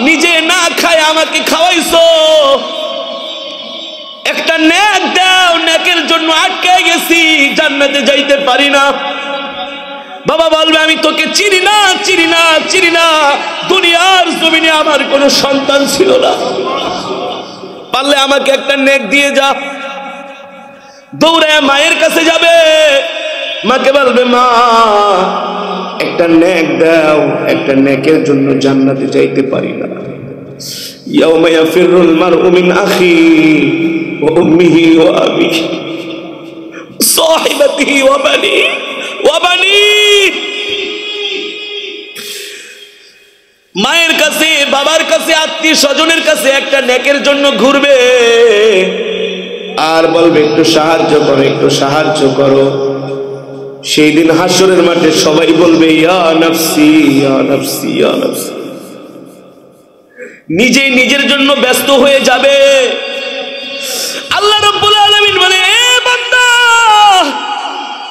নিজে না খায় আমাকে খাওয়াইছো, একটা নেক দাও, নেকের জন্য আটকে গেছি, জান্নাতে যাইতে পারি না। বাবা বলবে আমি তোকে চিনি না, চিনি না, চিনি না, দুনিয়ার জমিনে আমার কোনো সন্তান ছিল না, পারলে আমাকে একটা নেক দিয়ে যা। দৌড়ে মায়ের কাছে যাবে, মাকে বলবে মা একটা নেক দাও, একটা নেকের জন্য জান্নাতে যাইতে পারি না। ইয়াউমা ইয়াফিরুল মারউ মিন আখি ওয়া উম্মিহি ওয়া আবিহি সাহিবাতিহি ওয়া বানি। মায়ের কাছে, বাবার কাছে, আত্মীয় স্বজনের কাছে একটা নেকের জন্য ঘুরবে আর বলবে একটু সাহায্য করো, একটু সাহায্য করো। সেই দিন হাসরের মাঠে সবাই বলবে ইয়া নাফসি, ইয়া নাফসি, ইয়া নাফসি। নিজে নিজের জন্য ব্যস্ত হয়ে যাবে। আল্লাহ রাব্বুল আলামিন বলে এ বান্দা,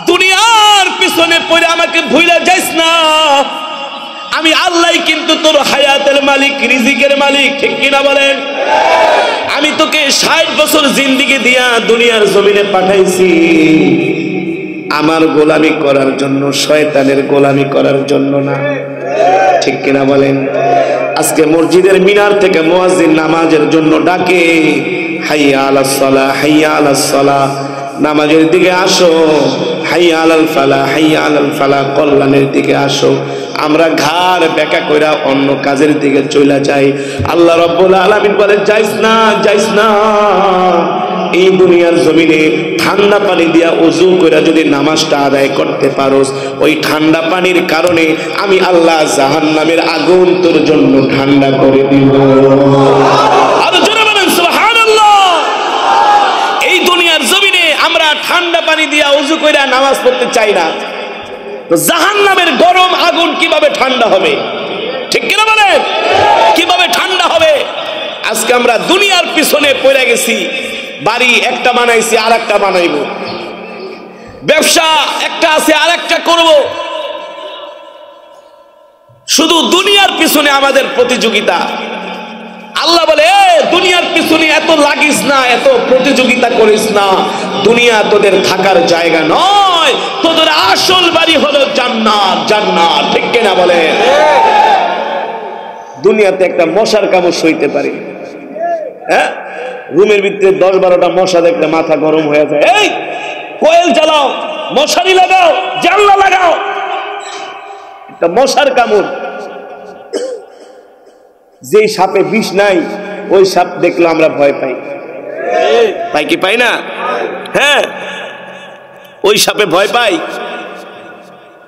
দুনিয়ার পিছনে পড়ে আমাকে ভুলে যাইস না, আমি আল্লাহ কিন্তু তোর হায়াতের মালিক, রিজিকের মালিক, ঠিক কিনা বলেন? আমি তোকে 60 বছর জিন্দেগি দিয়া দুনিয়ার জমিনে পাঠাইছি আমার গোলামি করার জন্য, শয়তানের গোলামি করার জন্য না, ঠিক কিনা বলেন? আজকে মসজিদের মিনার থেকে মুয়াজ্জিন নামাজের জন্য ডাকে, হাইয়া আলাস সালাহ, হাইয়া আলাস সালাহ, নামাজের দিকে আসো, হাইয়া আলাল ফালাহ, হাইয়া আলাল ফালাহ, কল্যাণের দিকে আসো। আমরা ঘাড় বেঁকা কইরা অন্য কাজের দিকে চলে যাই। আল্লাহ রাব্বুল আলামিন বলে যাইস না, যাইস না। এই দুনিয়ার জমিনে ঠান্ডা পানি দিয়া ওযু কইরা যদি নামাজটা আদায় করতে পারোস, ওই ঠান্ডা পানির কারণে আমি আল্লাহ জাহান্নামের আগুন তোর জন্য ঠান্ডা করে দিব। আর জোরে বলেন সুবহানাল্লাহ। এই দুনিয়ার জমিনে আমরা ঠান্ডা পানি দিয়া ওযু কইরা নামাজ পড়তে চাই না, তো জাহান্নামের গরম আগুন কিভাবে ঠান্ডা হবে? ঠিক কিনা বলেন? কিভাবে ঠান্ডা হবে? আজকে আমরা দুনিয়ার পিছনে পড়ে গেছি। বাড়ি একটা বানাইছি, আর একটা বানাইবো। ব্যবসা একটা আছে, আর একটা করব। শুধু দুনিয়ার পিছনে আমাদের প্রতিযোগিতা। আল্লাহ বলে দুনিয়ার পিছনে এত লাগিস না, এত প্রতিযোগিতা করিস না। দুনিয়া তোদের থাকার জায়গা নয়, তোদের আসল বাড়ি হলো জান্নাত। জান্নাত, ঠিক কিনা বলে? দুনিয়াতে একটা মশার কামড় সইতে পারি, হ্যাঁ? রুমের ভিতরে 10-12টা মশা দেখলে মাথা গরম হয়ে যায়। এই কোয়েল জ্বালাও, মশারি লাগাও, জানলা লাগাও, একটা মশার কামড়। যেই সাপে বিষ নাই, ওই সাপ দেখলে আমরা ভয় পাই। পাই কি পাই না? হ্যাঁ, ওই সাপে ভয় পাই।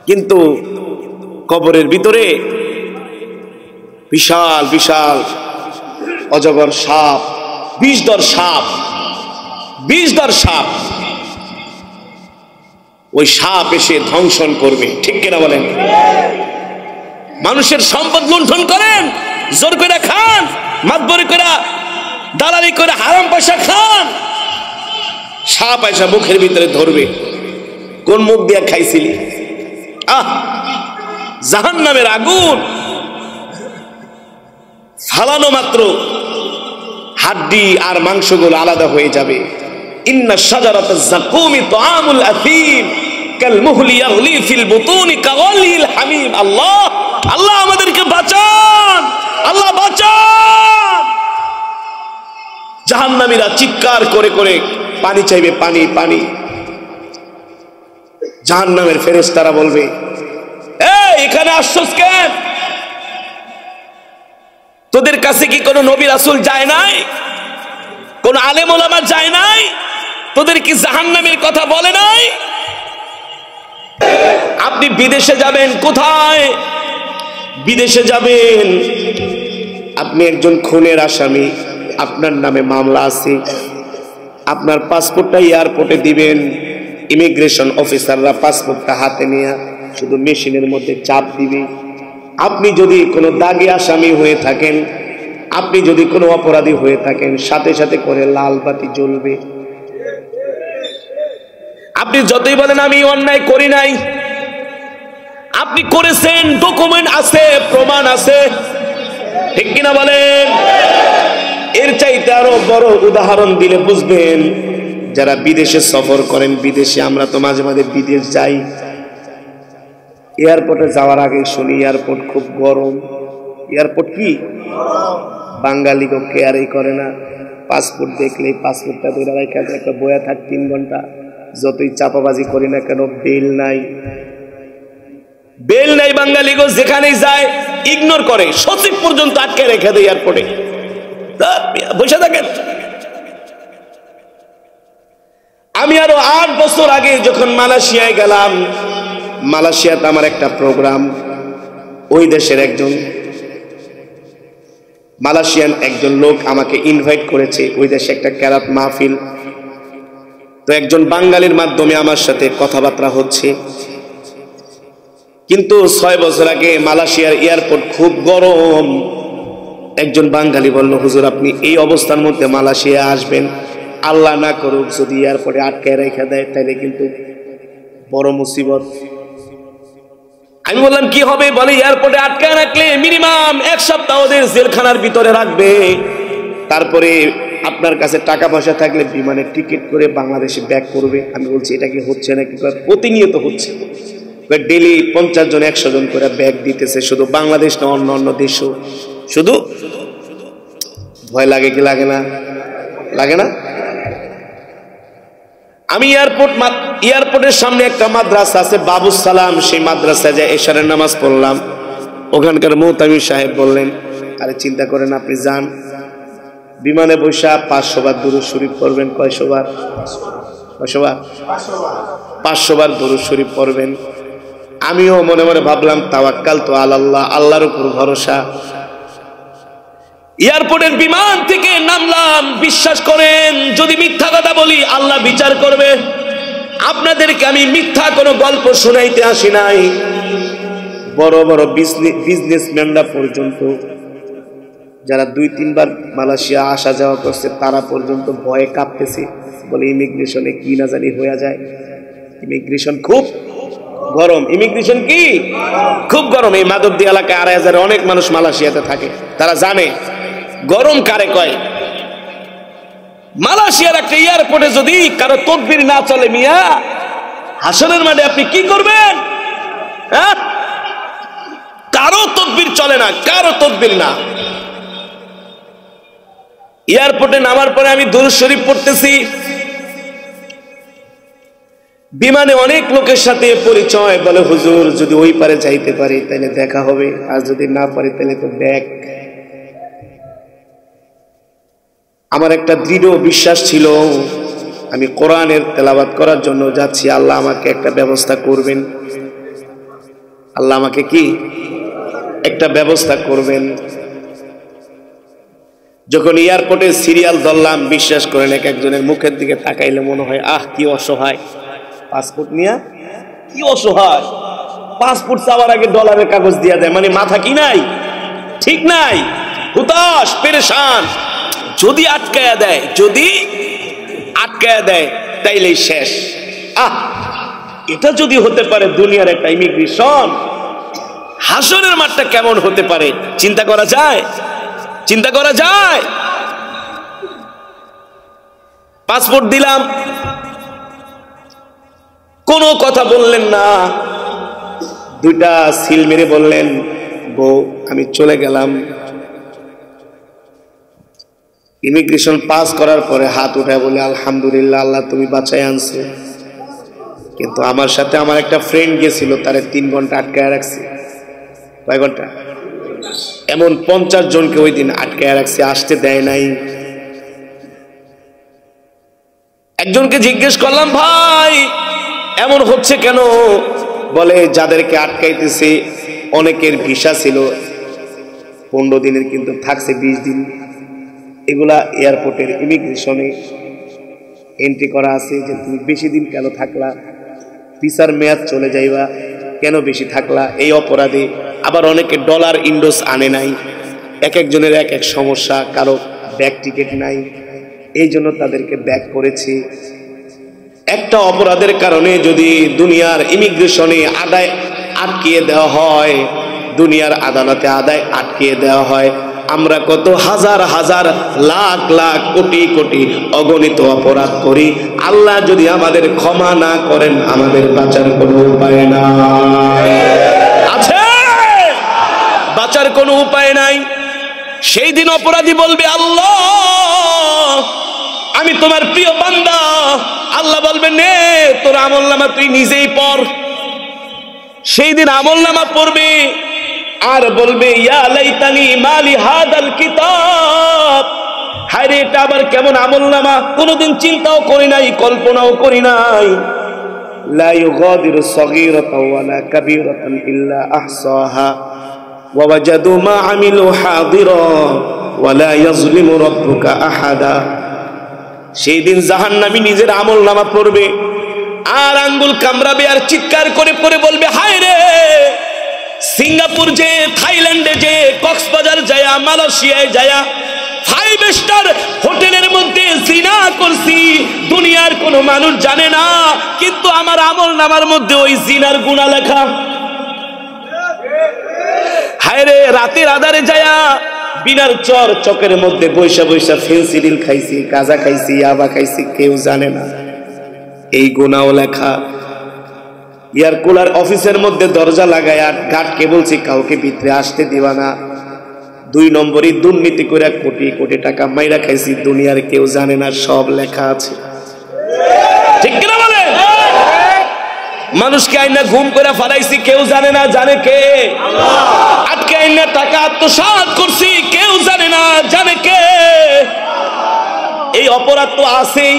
কিন্তু কবরের ভিতরে বিশাল বিশাল অজগর সাপ, বিষধর সাপ, বিষধর সাপ, ওই সাপ এসে ধ্বংসন করবে, ঠিক কিনা বলেন? মানুষের সম্পদ লুণ্ঠন করেন, জোর করে খান, মাতবরি করে, দালালি করে হারাম পয়সা খান, সাপ পয়সা মুখের ভিতরে ধরবে। কোন মুখ দিয়া খাইছিলি? জাহান্নামের আগুন ফালানো মাত্র হাড্ডি আর মাংসগুলো আলাদা হয়ে যাবে। ইন্না শাজারাতাজ যাকুমি তুআমুল আথীম কালমুহলি ইয়াগলি ফিল বুতুনি কাগালিল হামিম। আল্লাহ, আল্লাহ আমাদেরকে বাঁচান, আল্লাহ বাঁচান। জাহান্নামীরা চিৎকার করে করে পানি চাইবে, পানি, পানি। জাহান্নামের ফেরেশতারা বলবে এখানে আসছস কেন? তোদের কাছে কি কোনো নবী রাসূল যায় নাই? কোন আলেম ওলামা যায় নাই? তোদের কি জাহান্নামের কথা বলে নাই? আপনি বিদেশে যাবেন, কোথায় বিদেশে যাবেন? আপনি একজন খুনের আসামি, আপনার নামে মামলা আছে, আপনার পাসপোর্টটা এয়ারপোর্টে দিবেন। ইমিগ্রেশন অফিসাররা পাসপোর্টটা হাতে নিয়ে শুধু মেশিনের মধ্যে চাপ দিবে। আপনি যদি কোনো দাগী আসামি হয়ে থাকেন, আপনি যদি কোনো অপরাধী হয়ে থাকেন, সাথে সাথে করে লাল বাতি জ্বলবে। আপনি যতই বলেন আমি অন্যায় করি নাই, আপনি করেছেন, ডকুমেন্ট আছে, প্রমাণ আছে, ঠিক কিনা বলেন? এর চাইতে আরো বড় উদাহরণ দিলে বুঝবেন। যারা বিদেশে সফর করেন, বিদেশে আমরা তো মাঝে মাঝে বিদেশ যাই, এয়ারপোর্টে যাওয়ার আগে শুনি এয়ারপোর্ট খুব গরম। এয়ারপোর্ট কি বাঙালিকে কেয়ারই করে না। পাসপোর্ট দেখলেই পাসপোর্টটা ধরে রাখা একটা বয়া থাক 3 ঘন্টা, যতই চাপাবাজি করি না কেন বেল নাই, বেল নাই। বাঙালিগো যেখানেই যায় ইগনোর করে, সচিব পর্যন্ত আটকে রেখে দেয় এয়ারপোর্টে, বসে থাকেন। আমি আরো 8 বছর আগে যখন মালয়েশিয়ায় গেলাম, মালয়েশিয়াতে আমার একটা প্রোগ্রাম, ওই দেশের একজন মালয়েশিয়ান একজন লোক আমাকে ইনভাইট করেছে, ওই দেশে একটা কেরাত মাহফিল। তো একজন বাঙালির মাধ্যমে আমার সাথে কথাবার্তা হচ্ছে। কিন্তু 6 বছর আগে মালয়েশিয়ার এয়ারপোর্ট খুব গরম। একজন বাঙালি বলল, হুজুর আপনি এই অবস্থার মধ্যে মালয়েশিয়া আসবেন, আল্লাহ না করুক যদি এয়ারপোর্টে আটকায় রেখে দেয় তাহলে কিন্তু বড় মুসিবত। আমি বললাম কি হবে? বলে এয়ারপোর্টে আটকায় রাখলে মিনিমাম 1 সপ্তাহ ওদের জেলখানার ভিতরে রাখবে, তারপরে আপনার কাছে টাকা পয়সা থাকলে বিমানের টিকিট করে বাংলাদেশে ব্যাক করবে। আমি বলছি এটা কি হচ্ছে নাকি? প্রতিনিয়ত হচ্ছে, ডেলি 50 জন 100 জন করে ব্যাগ দিতেছে, শুধু বাংলাদেশ না অন্য অন্য দেশও। শুধু ভয় লাগে কি লাগে না? লাগে না? আমি এয়ারপোর্টের সামনে একটা মাদ্রাসা আছে বাবুস সালাম, সেই মাদ্রাসায় যায় এশারের নামাজ পড়লাম। ওখানকার মুহতামিম সাহেব বললেন, আরে চিন্তা করেন, আপনি যান, বিমানে বসে 500 বার দুরূদ শরীফ পড়বেন। কয়শো বার? 500 বার দুরূদ শরীফ পড়বেন। আমিও মনে মনে ভাবলাম তাওয়াক্কাল তো আল্লাহ, আল্লাহর উপর ভরসা। এয়ারপোর্টের বিমান থেকে নামলাম, বিশ্বাস করেন যদি মিথ্যা কথা বলি আল্লাহ বিচার করবে। আপনাদেরকে আমি মিথ্যা কোনো গল্প শোনাইতে আসি নাই। বড় বড় বিজনেসম্যানরা পর্যন্ত, যারা 2-3 বার মালয়েশিয়া আসা যাওয়া করছে, তারা পর্যন্ত ভয়ে কাঁপতেছে, বলে ইমিগ্রেশনে কি না জানি হয়ে যায়। ইমিগ্রেশন খুব গরম। ইমিগ্রেশন কি খুব গরম। এই মাধবদী এলাকায় 2,500 অনেক মানুষ মালয়েশিয়াতে থাকে, তারা জানে গরম কারে কয়। মালয়েশিয়ার একটা এয়ারপোর্টে যদি কারো তাকবীর না চলে, মিয়া হাসরের মাঠে আপনি কি করবেন? হ্যাঁ, কারো তাকবীর চলে না, কারো তাকবীর না। এয়ারপোর্টে নামার পরে আমি দুরূদ শরীফ পড়তেছি। বিমানে অনেক লোকের সাথে পরিচয়, বলে হুজুর যদি ওই পারে যাইতে পারি তাহলে দেখা হবে, আর যদি না পারি তাহলে তো ব্যাক। আমার একটা দৃঢ় বিশ্বাস ছিল, আমি কোরআনের তেলাওয়াত করার জন্য যাচ্ছি, আল্লাহ আমাকে একটা ব্যবস্থা করবেন, আল্লাহ আমাকে কি একটা ব্যবস্থা করবেন। যখন এয়ারপোর্টে সিরিয়াল ধরলাম, বিশ্বাস করেন এক একজনের মুখের দিকে তাকাইলে মনে হয় আহ কি অসহায়, পাসপোর্ট নিয়ে কি অসহায়। পাসপোর্ট চাওয়ার আগে ডলারের কাগজ দিয়া দেয়, মানে মাথা কি নাই, ঠিক নাই, হুতাশ পেরেশান। যদি আটকায়া দেয়, যদি আটকায়া দেয় তাইলেই শেষ। এটা যদি হতে পারে দুনিয়ার একটা ইমিগ্রেশন, হাসরের মাঠটা কেমন হতে পারে চিন্তা করা যায়? চিন্তা করা যায়? পাসপোর্ট দিলাম, কোনো কথা বললেন না, 2টা সিল মেরে বললেন, বউ আমি চলে গেলাম। ইমিগ্রেশন পাস করার পরে হাত উঠায় বলে, আলহামদুলিল্লাহ, আল্লাহ তুমি বাঁচাই আনছো। কিন্তু আমার সাথে আমার একটা ফ্রেন্ড গেছিল, তারে 3 ঘন্টা আটকায় রাখছে। কয় ঘন্টা? এমন 50 জনকে ওই দিন আটকায় রাখছে, আসতে দেয় নাই। একজনকে জিজ্ঞেস করলাম, ভাই এমন হচ্ছে কেন? বলে যাদেরকে আটকাইতেছে অনেকের ভিসা ছিল 15 দিনের, কিন্তু থাকছে 20 দিন। এগুলা এয়ারপোর্টের ইমিগ্রেশনে এন্ট্রি করা আছে যে তুমি বেশি দিন কেন থাকলা, ভিসার মেয়াদ চলে যাইবা, কেন বেশি থাকলা, এই অপরাধে। আবার অনেকে ডলার ইন্ডোস আনে নাই, এক একজনের এক এক সমস্যা, কারো ব্যাক টিকিট নাই, এই জন্য তাদেরকে ব্যাক করেছে। একটা অপরাধের কারণে যদি দুনিয়ার ইমিগ্রেশনে আদায় আটকিয়ে দেওয়া হয়, দুনিয়ার আদালতে আদায় আটকিয়ে দেওয়া হয়, আমরা কত হাজার হাজার লাখ লাখ কোটি কোটি অগণিত অপরাধ করি। আল্লাহ যদি আমাদের ক্ষমা না করেন আমাদের বাঁচার কোনো উপায় নাই। আছে বাঁচার কোনো উপায় নাই। সেই দিন অপরাধী বলবে, আল্লাহ আমি তোমার প্রিয় বান্দা। আল্লাহ বলবে, নে তোর আমলনামা তুই নিজেই পড়। সেই দিন আমলনামা পড়বে আর বলবে, ইয়া লাইতানি মালি হাদাল কিতাব, হায় রে এটা আবার কেমন আমলনামা, কোনোদিন চিন্তাও করি নাই, কল্পনাও করি নাই। লা ইউগাদিরু সগীরাতাও ওয়ালা কাবীরাতান ইল্লা আহসাহা ওয়া ওয়াজাদু মা আমিলু হাদিরা ওয়া লা ইয়াজলিমু রাব্বুকা আহাদা। সেই দিন জাহান্নামী নিজের আমলনামা পড়বে আর আঙ্গুল কামড়াবে আর চিৎকার করে করে বলবে, হায় রে সিঙ্গাপুর যে, থাইল্যান্ডে যে, কক্সবাজার যায়া, মালয়েশিয়ায় যায়া 5 স্টার হোটেলের মধ্যে জিনা করছি, দুনিয়ার কোনো মানুষ জানে না, কিন্তু আমার আমলনামার মধ্যে ওই জিনার গুনাহ লেখা। হায় রে রাতের আধারে যায়া বিনার চকের মধ্যে বৈশা বৈশা ফেন্সিডিল খাইছি, গাঁজা খাইছি, ইয়াবা খাইছি, কেউ জানে না, এই গুনাহও লেখা। এয়ার কুলার অফিসের মধ্যে দরজা লাগায়া গার্ডকে বলছি কাউকে ভিতরে আসতে দিবা না। 2 নম্বরই দুর্নীতি করে কোটি কোটি টাকা মাইরা খাইছি, দুনিয়ার কেউ জানে না, সব লেখা আছে। ঠিক কিনা বলে? মানুষকে আইনা ঘুম করে ফালাইছি, কেউ জানে না, জানে কে? আল্লাহ। আটকে আইনা টাকা আত্মসাৎ করছি, কেউ জানে না, জানে কে? এই অপরাধ তো আছেই।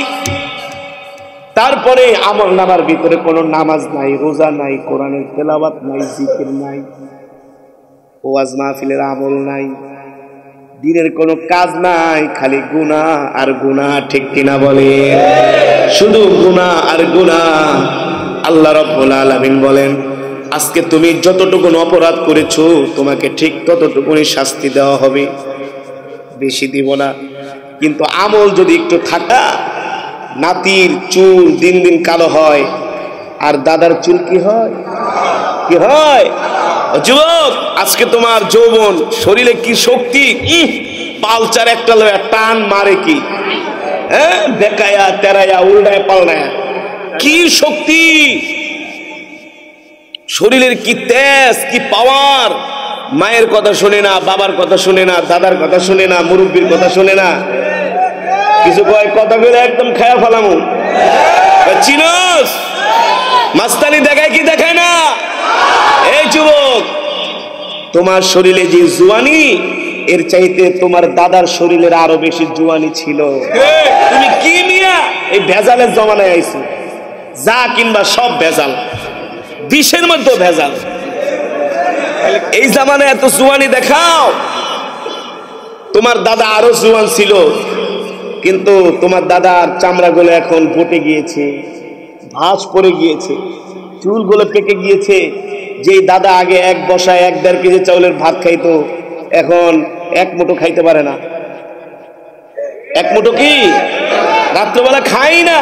তারপরে আমলনামার ভিতরে কোনো নামাজ নাই, রোজা নাই, কোরআনের তেলাওয়াত নাই, জিকির নাই, ওয়াজ মাহফিলের আমল নাই, দিনের কোনো কাজ নাই, খালি গুনাহ আর গুনাহ। ঠিক কিনা বলে? শুধু গুনাহ আর গুনাহ। আল্লাহ রাব্বুল আলামিন বলেন, আজকে তুমি যতটুকু অপরাধ করেছো তোমাকে ঠিক ততটুকুই শাস্তি দেওয়া হবে, বেশি দিব না। কিন্তু আমল যদি একটু থাকা, নাতির চুল দিন দিন কালো হয় আর দাদার চুল কি হয়? কি হয়? যুবক আজকে তোমার যৌবন, শরীরে কি শক্তি, পালচার একটা লয়া টান মারে কি, হ্যাঁ, বেকায়া তেরায়া উল্টায় পাল্টায়া, কি শক্তি, শরীরের কি তেজ, কি পাওয়ার। মায়ের কথা শুনে না, বাবার কথা শুনে না, দাদার কথা শুনে না, মুরব্বীর কথা শুনে না, কিছু কয় কথা বলে একদম খায়া ফেলামু। চিনস মাস্তানি দেখায় কি দেখায় না? এই যুবক, তোমার শরীরে যে জুয়ানি, এর চাইতে তোমার দাদার শরীরের আরো বেশি জুয়ানি ছিল। তুমি কি নিয়া এই ভেজালের জমানায় আইছো? যা কিনবা সব ভেজাল, বিষের মধ্যে ভেজাল। এই জামানায় এত জুয়ানি দেখাও। তোমার দাদা আরো জুয়ান ছিল, কিন্তু তোমার দাদার চামড়াগুলো এখন পটে গিয়েছে, ভাঁজ পড়ে গিয়েছে, চুলগুলো পেকে গিয়েছে। যেই দাদা আগে 1 বসায় 1-1.5 কেজি চাউলের ভাত খাইতো, এখন 1 মুঠো খাইতে পারে না। 1 মুঠো কি রাত্রবেলা খাই না,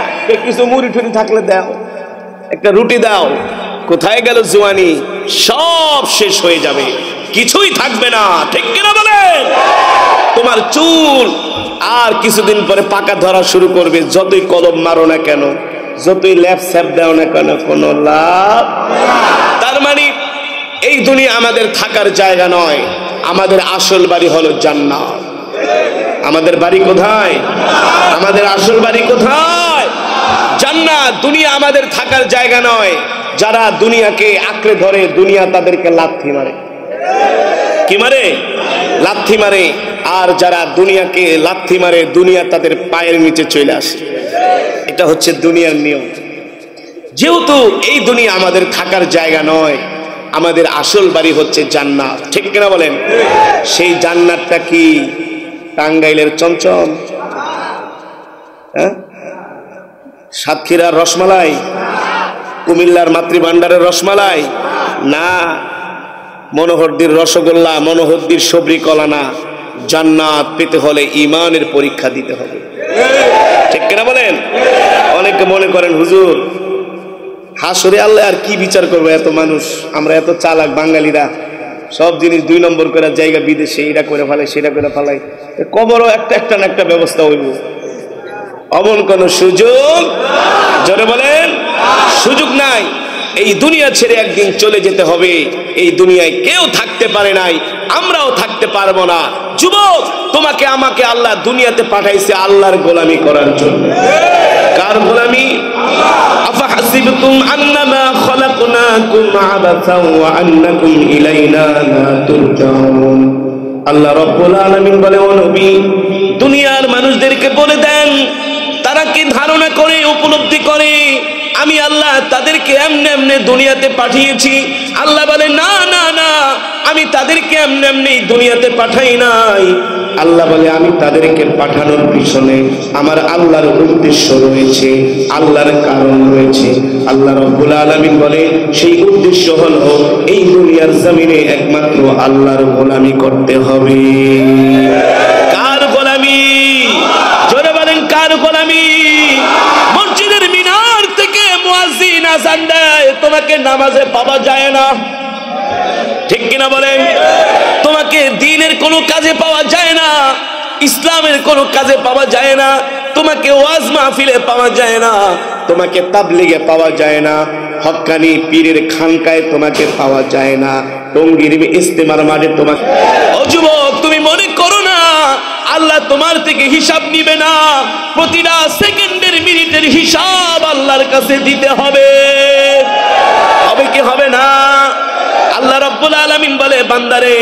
কিছু মুড়ি টুড়ি থাকলে দাও, একটা রুটি দাও। কোথায় গেল জুয়ানি? সব শেষ হয়ে যাবে, কিছুই থাকবে না। ঠিক কিনা বলেন? তোমার চুল আর কিছুদিন পরে পাকা ধরা শুরু করবে। যতই কলম মারো না কেন, যতই ল্যাপ স্যাপ দাও না কেন, কোনো লাভ। তার মানে এই দুনিয়া আমাদের থাকার জায়গা নয়, আমাদের আসল বাড়ি হলো জান্নাত। আমাদের বাড়ি কোথায়? আমাদের আসল বাড়ি কোথায়? জান্নাত। দুনিয়া আমাদের থাকার জায়গা নয়। যারা দুনিয়াকে আঁকড়ে ধরে, দুনিয়া তাদেরকে লাথি মারে। কি মারে? লাথি মারে। আর যারা দুনিয়াকে লাথি মারে, দুনিয়া তাদের পায়ের নিচে চলে আসে। এটা হচ্ছে দুনিয়ার নিয়ম। যেহেতু এই দুনিয়া আমাদের থাকার জায়গা নয়, আমাদের আসল বাড়ি হচ্ছে জান্নাত। ঠিক কিনা বলেন? সেই জান্নাতটা কি? টাঙ্গাইলের চমচম, হ্যাঁ, সাতক্ষীরার রসমালাই, কুমিল্লার মাতৃভান্ডারের রসমালাই না, মনোহরদীর রসগোল্লা, মনোহরদীর সবরি কলা না। জান্নাত পেতে হলে ঈমানের পরীক্ষা দিতে হবে। ঠিক কিনা বলেন? অনেকে মনে করেন হুজুর হাসরে আল্লাহ আর কি বিচার করবে, এত মানুষ, আমরা এত চালাক বাঙালিরা, সব জিনিস 2 নম্বর করে জায়গা বিদেশে এটা করে ফেলাই সেটা করে ফেলাই, কবরও একটা না একটা ব্যবস্থা হইব। অমন কোন সুযোগ, জোরে বলেন, সুযোগ নাই। এই দুনিয়া ছেড়ে একদিন চলে যেতে হবে। এই দুনিয়ায় কেউ থাকতে পারে নাই, আমরাও থাকতে পারবো না। যুবক, তোমাকে আমাকে আল্লাহ দুনিয়াতে পাঠাইছে আল্লাহর গোলামি করার জন্য। কার গোলামি? আফাহাসিবতুম আন্নামা খলাকনাকুম আবাসাও ওয়া আন্নাকুম ইলাইনা লা তুরজাউন। আল্লাহ রাব্বুল আলামিন বলে, ও নবী, দুনিয়ার মানুষদেরকে বলে দেন, তারা কি ধারণা করে, উপলব্ধি করে আমি আল্লাহ তাদেরকে এমনি এমনি দুনিয়াতে পাঠিয়েছি? আল্লাহ বলে, না না না, আমি তাদেরকে এমনি এমনি দুনিয়াতে পাঠাই নাই। আল্লাহ বলে, আমি তাদেরকে পাঠানোর পিছনে আমার আল্লাহর উদ্দেশ্য রয়েছে, আল্লাহর কারণ রয়েছে। আল্লাহ রাব্বুল আলামিন বলে, সেই উদ্দেশ্য হলো এই দুনিয়ার জমিনে একমাত্র আল্লাহর গোলামি করতে হবে। কার গোলামি? জোরে বলেন, কার গোলামি? মসজিদের মিনার থেকে মুয়াজ্জিন আযান দেয়, তোমাকে নামাজে পাওয়া যায় না, ঠিক কিনা বলেন? তোমাকে দ্বীনের কোনো কাজে পাওয়া যায় না, ইসলামের কোনো কাজে পাওয়া যায় না, তোমাকে ওয়াজ মাহফিলে পাওয়া যায় না, তোমাকে তাবলীগে পাওয়া যায় না, হক্কানি পীরের খানকায় তোমাকে পাওয়া যায় না, টঙ্গীর ইস্তেমার মাঠে তোমাকে। ও যুবক, তুমি মনে করো না আল্লাহ তোমার থেকে হিসাব নিবে না? প্রতিটা সেকেন্ডের মিনিটের হিসাব আল্লাহর কাছে দিতে হবে। হবে কি হবে না? আল্লাহ রাব্বুল আলামিন বলে, বান্দারে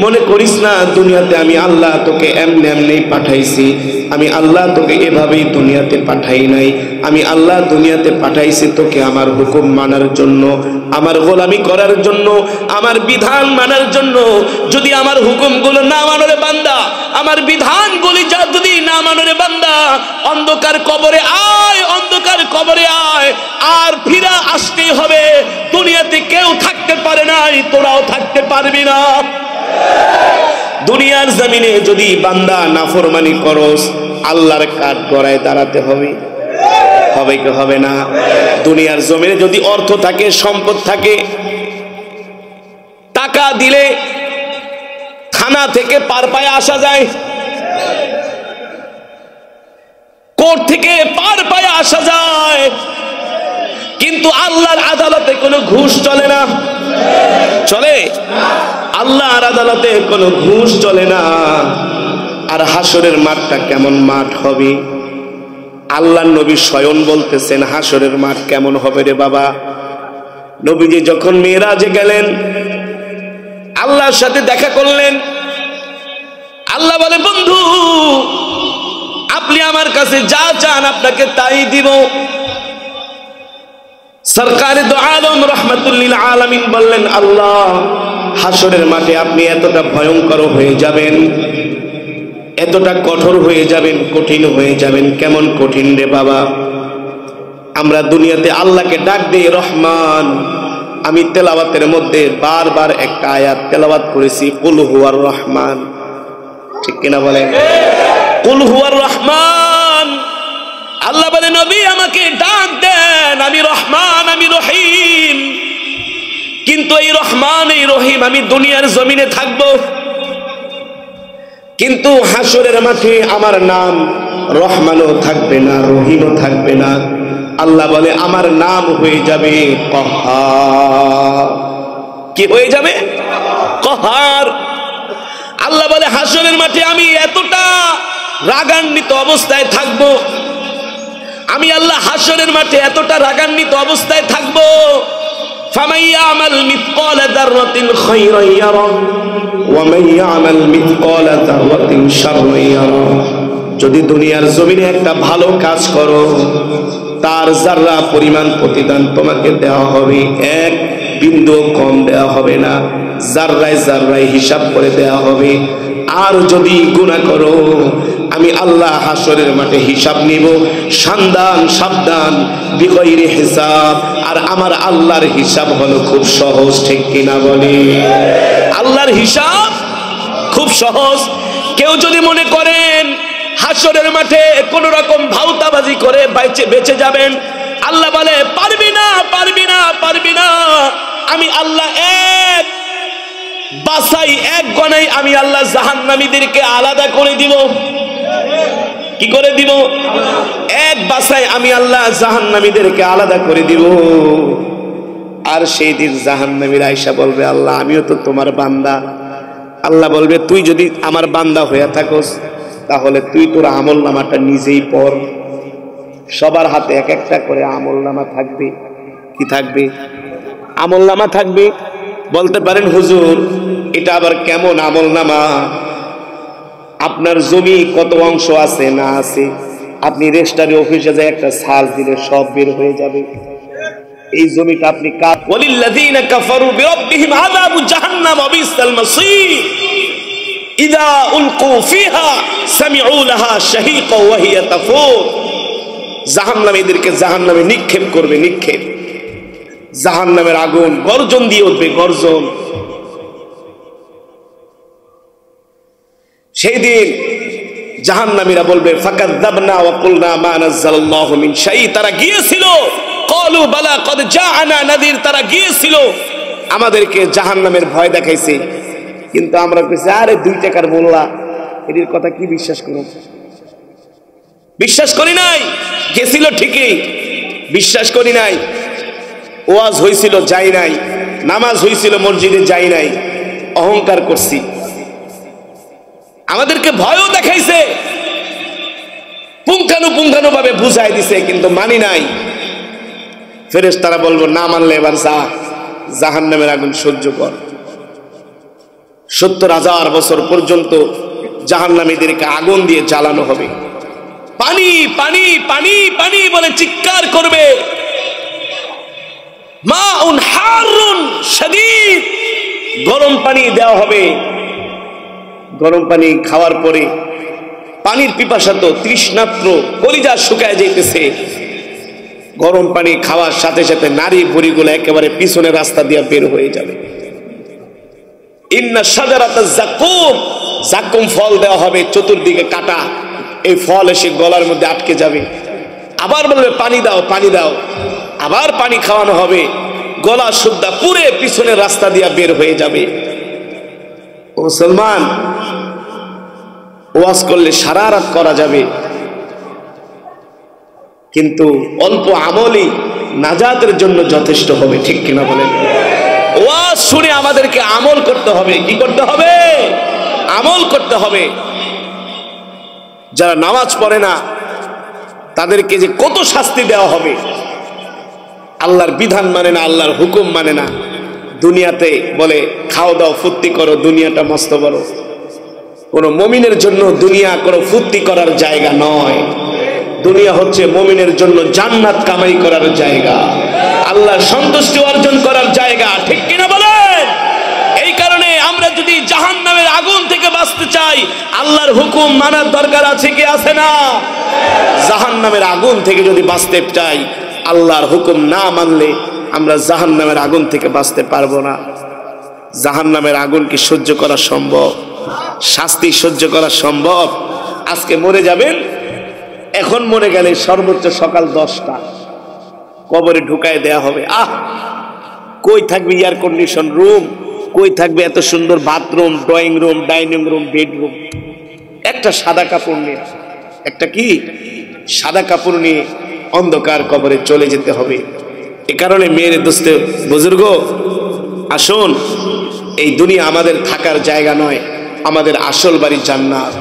মনে করিস না দুনিয়াতে আমি আল্লাহ তোকে এমনি এমনি পাঠাইছি। আমি আল্লাহ তোকে এভাবেই দুনিয়াতে পাঠাই নাই। আমি আল্লাহ দুনিয়াতে পাঠাইছি তোকে আমার হুকুম মানার জন্য, আমার গোলামি করার জন্য, আমার বিধান মানার জন্য। যদি আমার হুকুমগুলো না মানো রে বান্দা, আমার বিধানগুলি যদি না মানো রে বান্দা, অন্ধকার কবরে আয়, অন্ধকার কবরে আয়, আর ফিরা আসতেই হবে। দুনিয়াতে কেউ থাকতে পারে নাই, তোরাও থাকতে পারবি না। দুনিয়ার জমিনে যদি বান্দা নাফরমানি করস, আল্লাহর কাঠ গড়ায় দাঁড়াতে হবে। হবে কি হবে না? দুনিয়ার জমিনে যদি অর্থ থাকে, সম্পদ থাকে, টাকা দিলে থানা থেকে পার পায়ে আসা যায়, কোর্ট থেকে পার পায়ে আসা যায়, কিন্তু আল্লাহর আদালতে কোনো ঘুষ চলে না। চলে? আল্লাহর আদালতে কোনো ঘুষ চলে না। আর হাসরের মাঠটা কেমন মাঠ হবে? আল্লাহর নবী স্বয়ং বলতেছেন হাসরের মাঠ কেমন হবে রে বাবা। নবীজি যখন মেরাজে গেলেন, আল্লাহর সাথে দেখা করলেন, আল্লাহ বলে, বন্ধু আপনি আমার কাছে যা চান আপনাকে তাই দিব। সরকারে দো আলম রহমাতুল লিল আলামিন বললেন, আল্লাহ হাসরের মাঠে আপনি এতটা ভয়ঙ্কর হয়ে যাবেন, এতটা কঠোর হয়ে যাবেন, কঠিন হয়ে যাবেন। কেমন কঠিন রে বাবা? আমরা দুনিয়াতে আল্লাহকে ডাক দেই রহমান। আমি তেলাওয়াতের মধ্যে বারবার একটা আয়াত তেলাওয়াত করেছি, কুল হুয়ার রহমান, ঠিক কিনা বলেন? কুল হুয়ার রহমান। আল্লাহ বলে, নবী আমাকে ডাক দেন, আমি রহমান, আমি রহিম। কিন্তু এই রহমান, এই রহিম আমি দুনিয়ার জমিনে থাকব, কিন্তু হাসরের মাঠে আমার নাম রহমানও থাকবে না, রহিমও থাকবে না। আল্লাহ বলে, আমার নাম হয়ে যাবে কহার। কি হয়ে যাবে? কহার। আল্লাহ বলে, হাসরের মাঠে আমি এতটা রাগান্বিত অবস্থায় থাকব, আমি আল্লাহ হাসরের মাঠে এতটা রাগান্বিত অবস্থায় থাকব, ফামান ইয়ামাল মিসকাল যাররাতিন খায়রান ইয়ারা ওয়া মান ইয়ামাল মিসকাল যাররাতিন শাররান ইয়ারা। যদি দুনিয়ার জমিনে একটা ভালো কাজ করো, তার যারা পরিমাণ প্রতিদান তোমাকে দেওয়া হবে, এক বিন্দু কম দেওয়া হবে না, যাররায় যাররায় হিসাব করে দেওয়া হবে। আর যদি গুনাহ করো, আমি আল্লাহ হাসরের মাঠে হিসাব নিব, সান্দান সাবধান, বিগয়রি হিসাব। আর আমার আল্লাহর হিসাব হলো খুব সহজ, ঠিক কিনা বলি? আল্লাহর হিসাব খুব সহজ। কেউ যদি মনে করেন হাসরের মাঠে কোন রকম ভাউতাবাজি করে বেঁচে যাবেন, আল্লাহ বলে, পারবি না, পারবি না, পারবি না। আমি আল্লাহ এক, বাসাই এক গণাই আমি আল্লাহ জাহান্নামীদেরকে আলাদা করে দিব। কি করে দিব? এক বাসাই আমি আল্লাহ জাহান্নামীদেরকে আলাদা করে দিব। আর সেই দিন জাহান্নামীরা আয়েশা বলবে, আল্লাহ আমিও তো তোমার বান্দা। আল্লাহ বলবে, তুই যদি আমার বান্দা হয়ে থাকস তাহলে তুই তোর আমলনামাটা নিজেই পড়। সবার হাতে এক একটা করে আমলনামা থাকবে। কি থাকবে? আমলনামা থাকবে। বলতে পারেন হুজুর এটা আবার কেমন আমলনামা? আপনার জমি কত অংশ আছে না আছে, আপনি রেজিস্ট্রারি অফিসে যায় একটা সার্চ দিলে সব বের হয়ে যাবে। এই জমিটা আপনি কার? ওয়ালিল্লাযীনা কাফারু বিরাব্বিহিম আযাবু জাহান্নাম ওয়া বিসাল মাসীর ইযা উলকু ফিহা সামিউ লাহা শাহীকা ওয়া হিয়া তাফুর। জাহান্নামীদেরকে জাহান্নামে নিক্ষেপ করবে, নিক্ষেপ। জাহান্নামের আগুন গর্জন দিয়ে উঠবে, গর্জন। সেই দিন জাহান্নামীরা বলবে, ফাকাযযাবনা ওয়া কুলনা মা নাযালাল্লাহু মিন শাই। তারা গিয়েছিল, ক্বালু বালা ক্বাদ জাআনা নাযীর। তারা গিয়েছিল, আমাদেরকে জাহান্নামের ভয় দেখাইছে, কিন্তু আমরা কইছি আরে 2 টাকার মোল্লা, এর কথা কি বিশ্বাস করব? বিশ্বাস করি নাই। গেছিল ঠিকই, বিশ্বাস করি নাই। ওয়াজ হয়েছিল, যাই নাই। নামাজ হয়েছিল, মসজিদে যাই নাই। অহংকার করছি। আমাদেরকে ভয়ও দেখাইছে, পুঙ্খানুপুঙ্খানু ভাবে বুঝাই দিছে, কিন্তু মানি নাই। ফেরেশতারা বলবো, না মানলে এবার যা, জাহান্নামের আগুন সহ্য কর। ৭০,০০০ বছর পর্যন্ত জাহান্নামীদেরকে আগুন দিয়ে জ্বালানো হবে। পানি পানি পানি পানি বলে চিৎকার করবে। মাউন হারুন শাদীদ, গরম পানি দেওয়া হবে। গরম পানি খাওয়ার পরে পানির পিপাসাত, তৃষ্ণার্ত, কলিজা শুকায় যাইতেছে। গরম পানি খাওয়ার সাথে সাথে নারী ভুঁড়িগুলো একেবারে পিছনের রাস্তা দিয়ে বের হয়ে যাবে। ইন্না শাজারাতাজ যাকুম, যাকুম ফল দেওয়া হবে, চতুর্দিকে কাটা। এই ফল এসে গলার মধ্যে আটকে যাবে। আবার বলবে পানি দাও, পানি দাও। আবার পানি খাওয়ানো হবে, গলা সুদ্ধা পুরে পিছনের রাস্তা দিয়ে বের হয়ে যাবে। ও মুসলমান, ওয়াজ করলে সারা রাত করা যাবে, কিন্তু অল্প আমলই নাজাতের জন্য যথেষ্ট হবে। ঠিক কিনা বলেন? ওয়াজ শুনে আমাদেরকে আমল করতে হবে। কি করতে হবে? আমল করতে হবে। যারা নামাজ পড়ে না তাদেরকে যে কত শাস্তি দেওয়া হবে। আল্লাহর বিধান মানে না, আল্লাহর হুকুম মানে না। দুনিয়াতে বলে খাও দাও ফুর্তি করো, দুনিয়াটা মস্ত বড়। কোন মুমিনের জন্য দুনিয়া কোনো ফুর্তি করার জায়গা নয়। দুনিয়া হচ্ছে মুমিনের জন্য জান্নাত কামাই করার জায়গা, আল্লাহর সন্তুষ্টি অর্জন করার জায়গা। ঠিক কিনা বলেন? এই কারণে আমরা যদি জাহান্নামের আগুন থেকে বাঁচতে চাই, আল্লাহর হুকুম মানার দরকার আছে কি আছে না? জাহান্নামের আগুন থেকে যদি বাঁচতে চাই, আল্লাহর হুকুম না মানলে আমরা জাহান্নামের আগুন থেকে বাঁচতে পারবো না। জাহান্নামের আগুন কি সহ্য করা সম্ভব? শাস্তি সহ্য করা সম্ভব? আজকে মরে যাবেন, এখন মরে গেলে সর্বোচ্চ সকাল 10টা কবরে ঢুকায় দেয়া হবে। কই থাকবে এয়ার কন্ডিশন রুম? কই থাকবে এত সুন্দর bathroom, drawing room, dining room, bedroom? একটা সাদা কাপড় নিয়ে, একটা কি সাদা কাপড় নিয়ে অন্ধকার কবরে চলে যেতে হবে। এ কারণে মেয়ের দোস্তে বুজুর্গ, আসুন, এই দুনিয়া আমাদের থাকার জায়গা নয়, আমাদের আসল বাড়ি জান্নাত।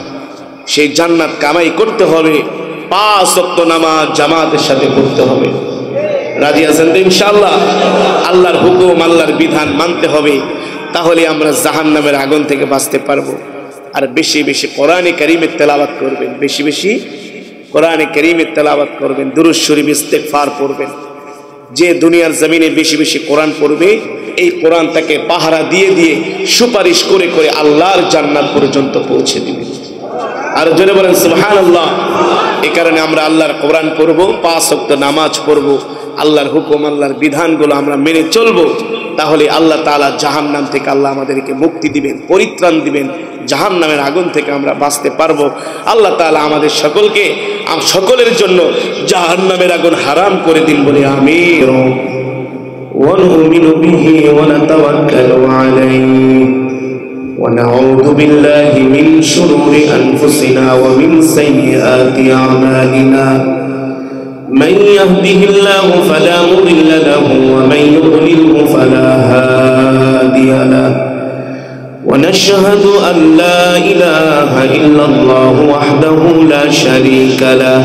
সেই জান্নাত কামাই করতে হবে, 5 ওয়াক্ত নামাজ জামাতের সাথে পড়তে হবে। রাজি আছেন তো ইনশাআল্লাহ? আল্লাহর হুকুম, আল্লাহর বিধান মানতে হবে, তাহলে আমরা জাহান্নামের আগুন থেকে বাঁচতে পারবো। আর বেশি বেশি কোরআনে কারীমের তেলাওয়াত করবেন, বেশি বেশি কোরআনে কারীমের তেলাওয়াত করবেন, দুরূদ শরীফ ইস্তেগফার পড়বেন। যে দুনিয়ার জমিনে বেশি বেশি কোরআন পড়বে, এই কোরআন তাকে পাহারা দিয়ে দিয়ে সুপারিশ করে করে আল্লাহর জান্নাত পর্যন্ত পৌঁছে দিবে। আর জোরে বলেন সুবহানাল্লাহ। এই কারণে আমরা আল্লাহর কোরআন পড়ব, 5 ওয়াক্ত নামাজ পড়ব, আল্লাহর হুকুম, আল্লাহর বিধানগুলো আমরা মেনে চলবো। তাহলে আল্লাহ তাআলা জাহান্নাম থেকে আল্লাহ আমাদেরকে মুক্তি দিবেন, পরিত্রাণ দিবেন। জাহান্নামের আগুন থেকে আমরা বাঁচতে পারবো। আল্লাহ তাআলা আমাদের সকলকে, সকলের জন্য জাহান্নামের আগুন হারাম করে দিন বলে আমিন। ওয়া নুমিনু বিহি ওয়া নাতাওয়াক্কালু আলাইহি। ونعوذ بالله من شرور أنفسنا ومن سيئات أعمالنا من يهده الله فلا مضل له ومن يضلله فلا هادي له ونشهد أن لا إله إلا الله وحده لا شريك له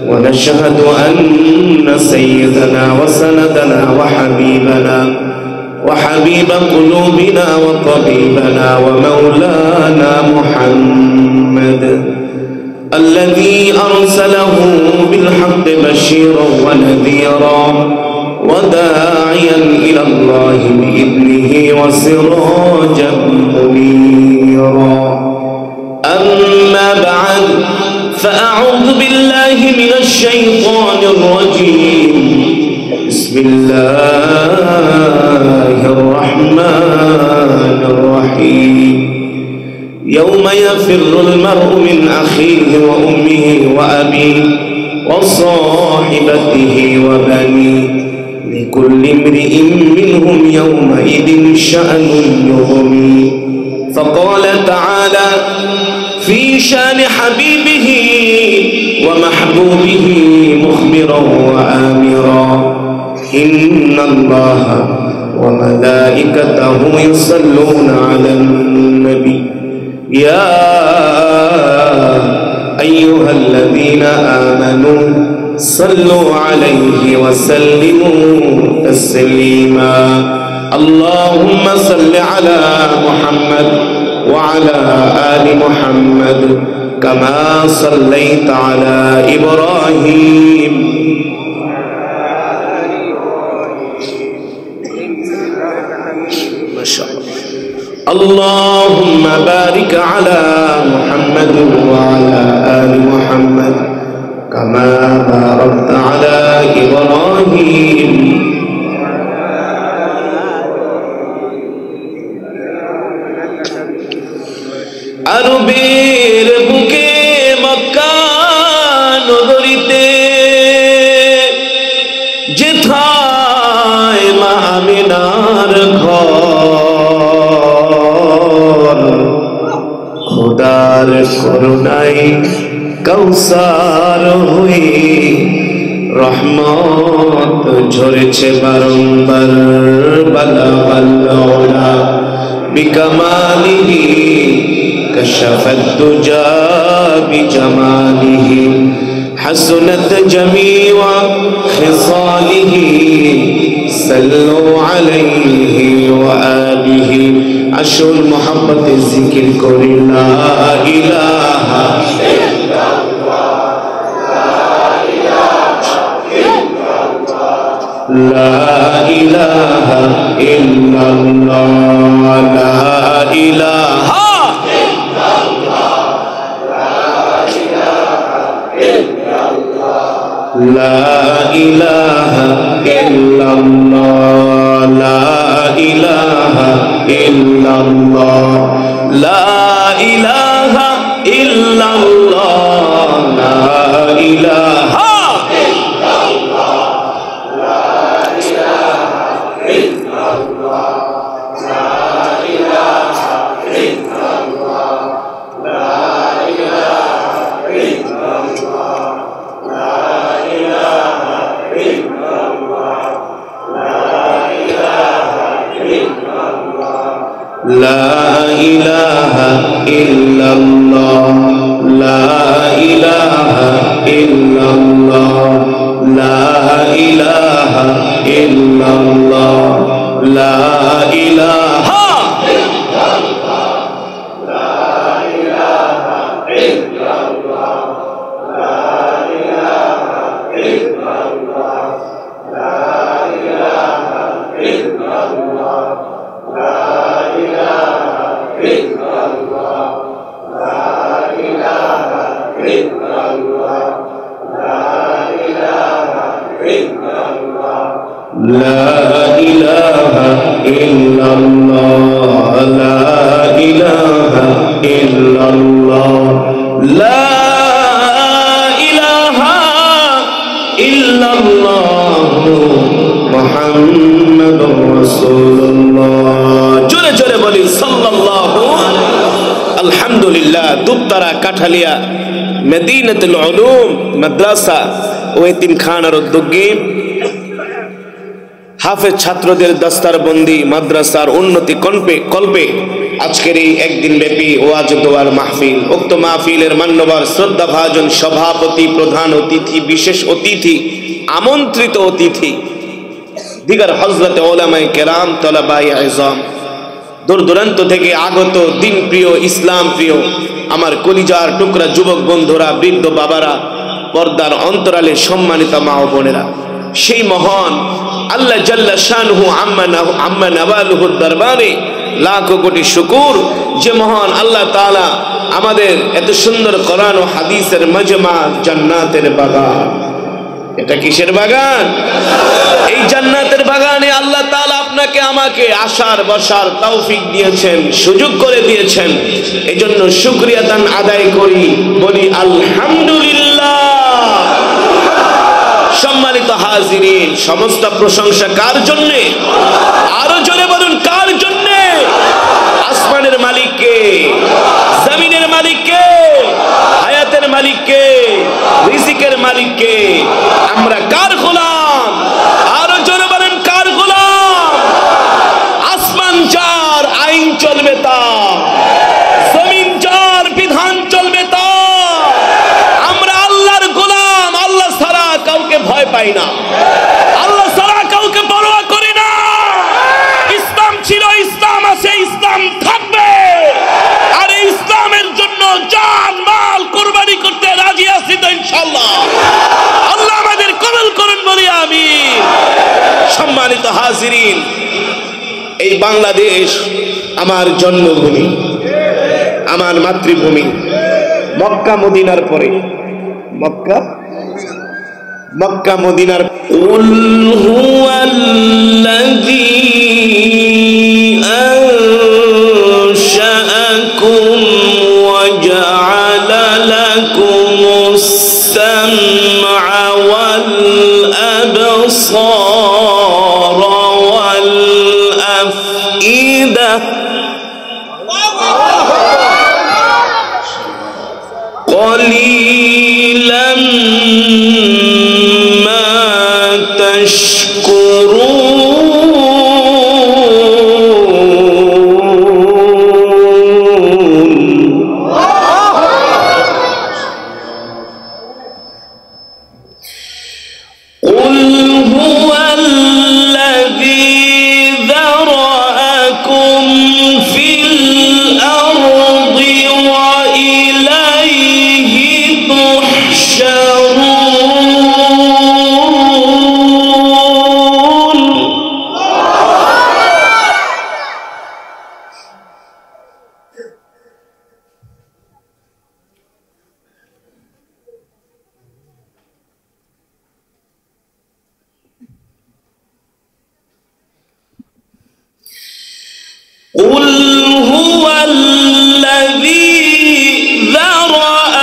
ونشهد أن سيدنا وسندنا وحبيب قلوبنا وطبيبنا ومولانا محمد الذي أرسله بالحق بشيرا ونذيرا وداعيا إلى الله بإذنه وسراجا منيرا أما بعد فأعوذ بالله من الشيطان الرجيم بسم الله الرحمن الرحيم يوم يفر المرء من أخيه وأمه وأبيه وصاحبته وبنيه لكل امرئ منهم يومئذ شأن يغنيه فقال تعالى في شان حبيبه ومحبوبه مخبرا وآمرا إن الله وملائكته يصلون على النبي يا أيها الذين آمنوا صلوا عليه وسلموا تسليما اللهم صل على محمد وعلى آل محمد كما صليت على إبراهيم ما شاء الله اللهم بارك على محمد وعلى آل محمد كما باركت على إبراهيم আরবের বুকে মক্কা নগরীতে যেথায় মা আমিনার ঘর খোদার করুণায় কৌসার হয়ে রহমত ঝরেছে বারংবার বালা বিকামালিহি كشف الدجى بجماله حسنت جميع خصاله صلوا عليه وآله عشر محبة الذكر كل لا إله إلا الله لا إله إلا الله لا إله لا إله إلا الله لا إله إلا الله لا إله إلا الله لا إله إلا الله لا إله إلا الله لا إله إلا الله لا إله إلا الله لا إله إلا الله لا إله إلا الله لا إله إلا الله لا إله إلا الله لا إله إلا الله لا إله إلا الله لا إله إلا الله لا لا إله إلا الله لا إله إلا الله لا إله إلا الله محمد رسول الله جل جل بولي صلى الله দুপতারা কাঠালিয়া মদিনাতুল উলুম মাদ্রাসা ও এতিমখানার উদ্যোগে হাফেজ ছাত্রদের দস্তারবন্দি মাদ্রাসার উন্নতি কল্পে আজকের এই একদিন ব্যাপী ওয়াজ দোয়ার মাহফিল। উক্ত মাহফিলের মান্যবর শ্রদ্ধাভাজন সভাপতি, প্রধান অতিথি, বিশেষ অতিথি, আমন্ত্রিত অতিথি দিগার হযরত উলামায়ে কেরাম, তলাবায়ে আযম, দূর দূরান্ত থেকে আগত দিন প্রিয়, ইসলাম প্রিয় আমার কলিজার টুকরা যুবক বন্ধুরা, বৃদ্ধ বাবারা, পর্দার অন্তরালে সম্মানিত মা ও বোনেরা, সেই মহান আল্লাহ জাল্লা শানুহু আম্মা নাওয়ালুহুর দরবারে লাখো কোটি শুকর, যে মহান আল্লাহ তাআলা আমাদের এত সুন্দর কোরআন ও হাদিসের মাজমা, জান্নাতের বাগান। এটা কিসের বাগান? এই জান্নাতের বাগানে আল্লাহ তাআলা আপনাকে আমাকে আসার বসার তৌফিক দিয়েছেন, সুযোগ করে দিয়েছেন। এজন্য শুকরিয়া দান আদায় করি, বলি আলহামদুলিল্লাহ। সম্মানিত হাজিরিন, সমস্ত প্রশংসা কার জন্যে? আরো জোরে বলুন, কার জন্যে? আসমানের মালিককে, জমিনের মালিককে, হায়াতের মালিককে, রিজিকের মালিককে। আমরা কার গোলাম? আরো জোরে বলেন, কার গোলাম? আসমান যার, আইন চলবে তার, জমিন যার, বিধান চলবে তার। আমরা আল্লাহর গোলাম, আল্লাহ ছাড়া কাউকে ভয় পাই না, আল্লাহ ছাড়া কাউকে পরোয়া করি না। ইসলাম ছিল, ইসলাম আছে, ইসলাম থাকবে। আর এই ইসলামের জন্য জান মাল কুরবানি করতে রাজি আছি তো ইনশাআল্লাহ। আল্লাহ আমাদের কবুল করুন, বলি আমিন। সম্মানিত হাজিরিন, এই বাংলাদেশ আমার জন্মভূমি, আমার মাতৃভূমি। মক্কা মদিনার পরে, মক্কা মদিনার কুল হুয়াল্লাযী আনশাআকুম ওয়া জাআলা লাকুমুস সামআ ওয়াল আবসারা ওয়াল আফইদা قليلا ما قل هو الذي ذرأكم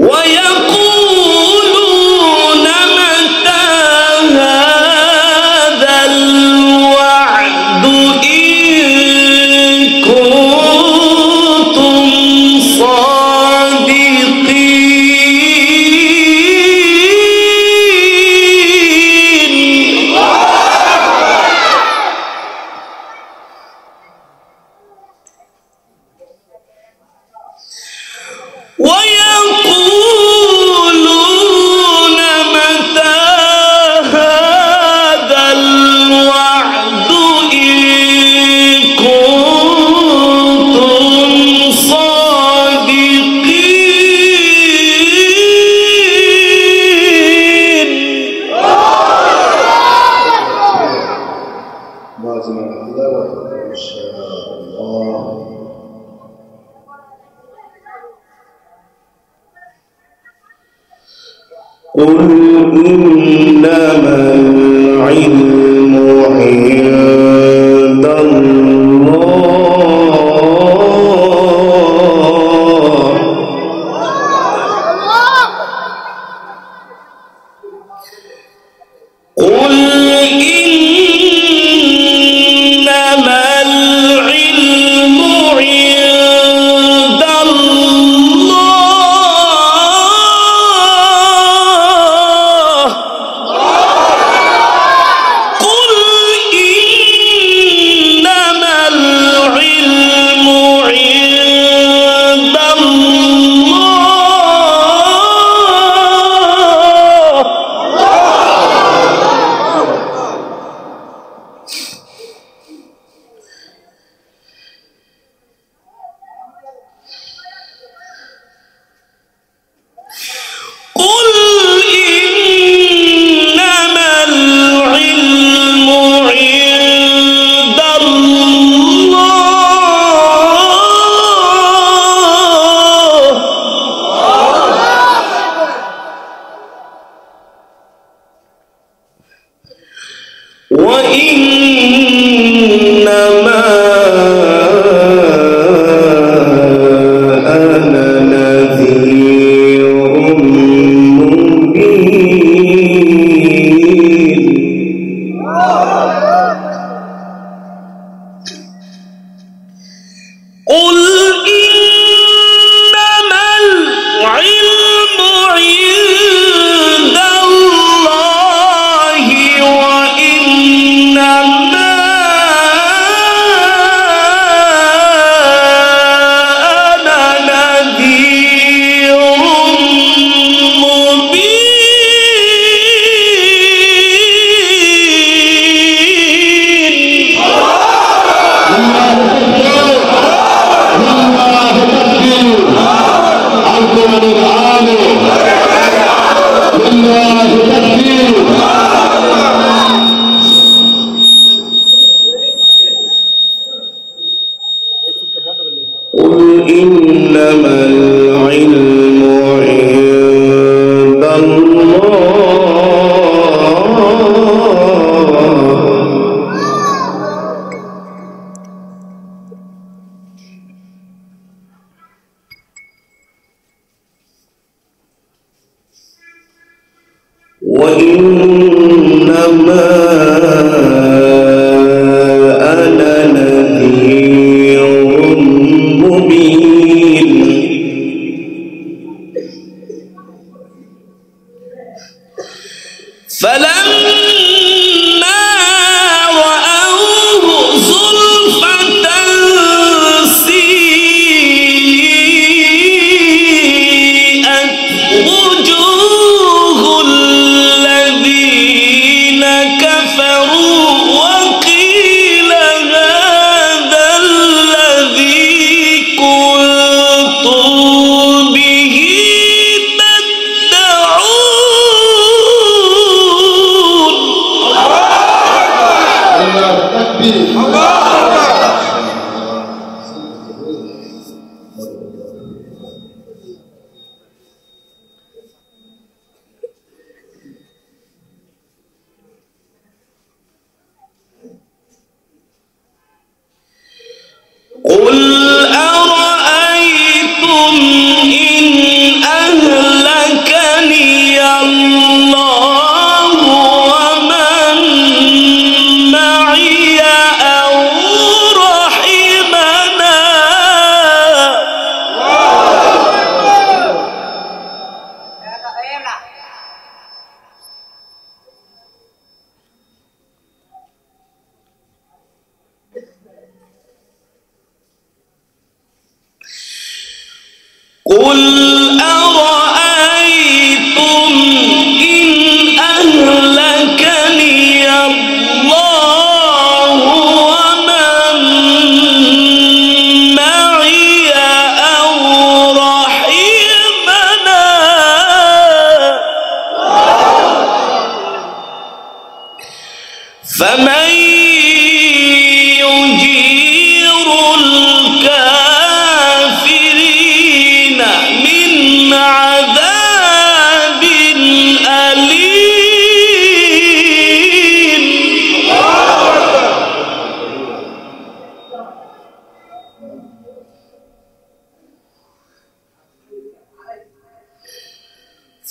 ويقولون متى هذا الوعد إن كنتم صادقين. ويقولون متى هذا الوعد إن كنتم صادقين. لازم الحلاوة إن شاء الله. قل إنما العلم عند الله. قل إنما العلم عند الله. قل إنما العلم عند قل إنما العلم عند الله. وإنما أنا نذير مبين. قل إنما العلم عند الله وإنما أنا نذير مبين. قل إنما العلم عند الله. وإنما أنا نذير مبين. فلما رأوه زلفة سيئت وجوه الذين كفروا وقيل هذا الذي كنتم به تدعون. قل أرأيتم إن أهلكني الله ومن معي أو رحمنا فمن يجير الكافرين من عذاب أليم.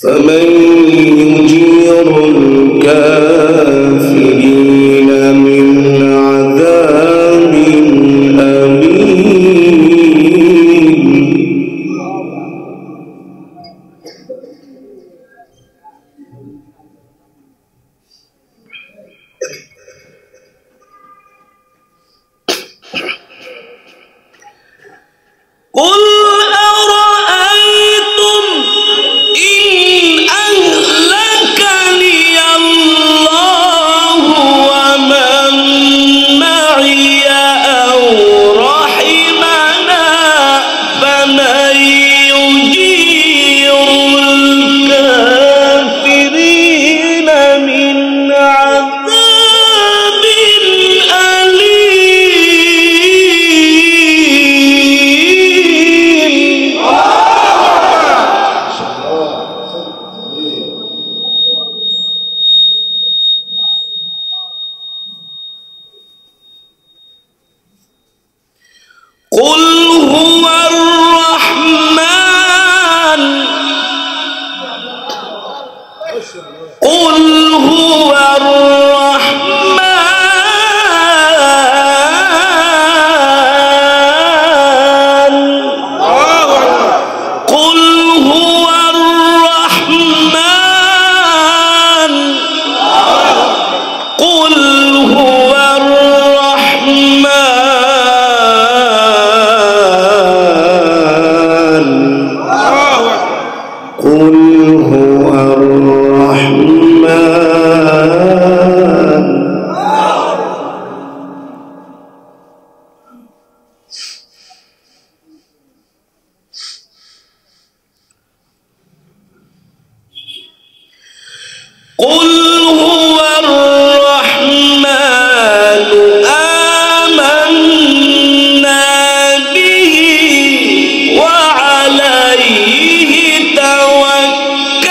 فمن يجير الكافرين من عذاب أليم. قل أرأيتم إن أهلكني الله ومن معي أو رحمنا فمن يجير الكافرين من عذاب أليم. قل هو الرحمن قل هو الرحمن قل هو الرحمن قل هو الرحمن قل هو الرحمن. قل هو الرحمن آمنا به وعليه توكلنا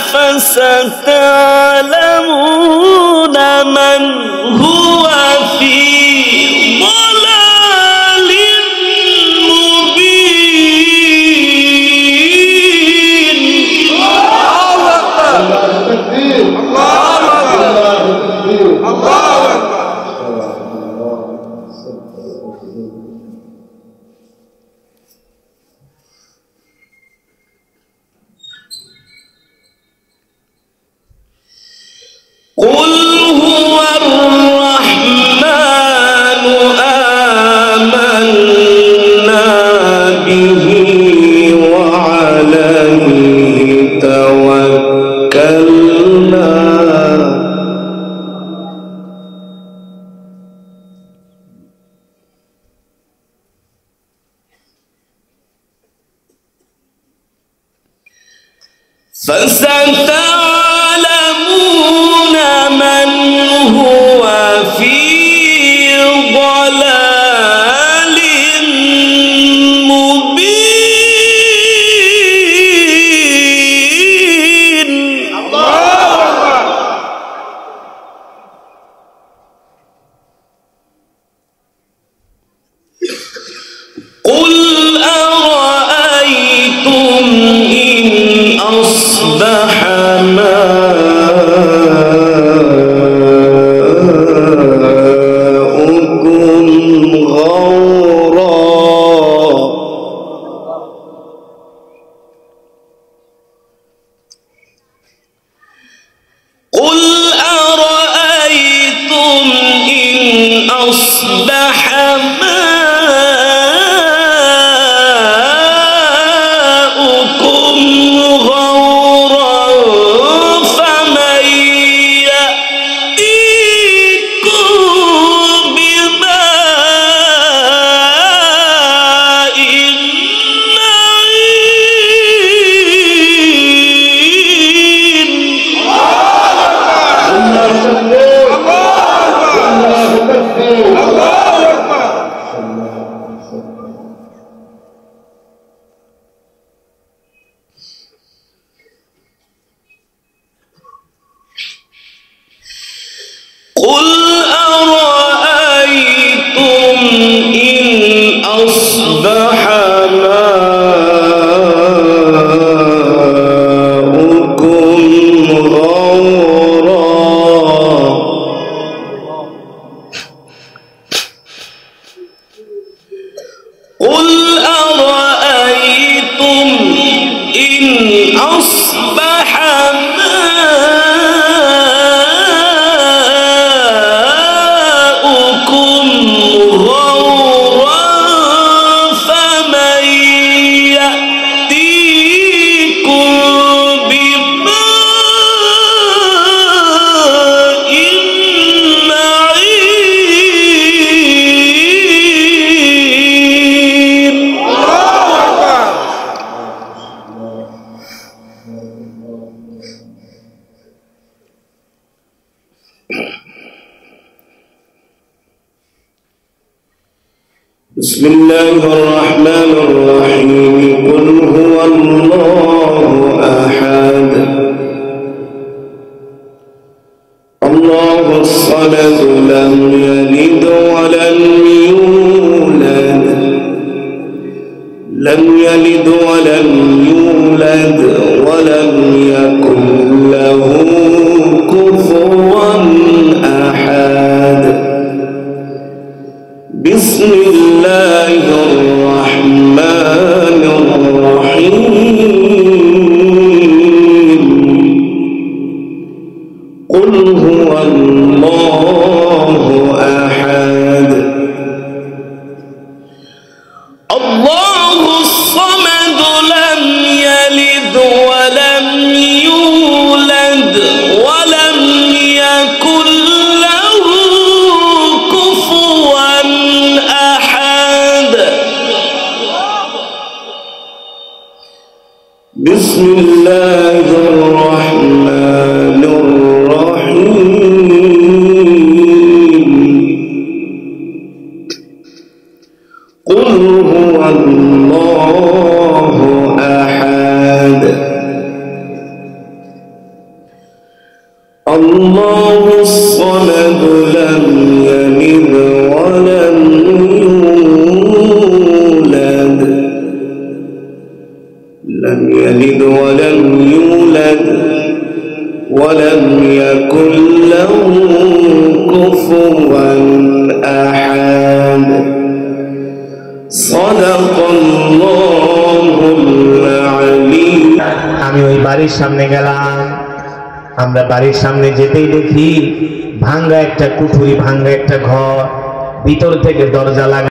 فستعلمون من هو في ضلال مبين. التكبير. الله أكبر. الله أكبر. قل هو الرحمن آمنا به وعليه توكلنا فستعلمون من هو في ضلال مبين. قل أرأيتم إن أصبح ماؤكم غورا قل أرأيتم إن أصبح ماؤكم أصبح ماؤكم غورا قل أرأيتم إن أصبح ماؤكم غورا فمن يأتيكم بماء معين. بسم الله الرحمن الرحيم قل هو الله أحد الله الصمد لم يلد ولم يولد ولم يكن له كفوا أحد. بسم الله الرحمن الرحيم قل هو الله أحد الله الصمد لم يلد ولم يولد ولم يكن له كفوا أحد. بسم الله الرحمن الرحيم قل هو الله أحد الله الصمد لم يلد ولم يولد ولم يكن له كفوا أحد. صدق الله العلي. আমি ওই বাড়ির সামনে গেলাম, আমরা বাড়ির সামনে যেতেই দেখি ভাঙ্গা একটা কুঠুরি, ভাঙ্গা একটা ঘর, ভিতর থেকে দরজা লাগা।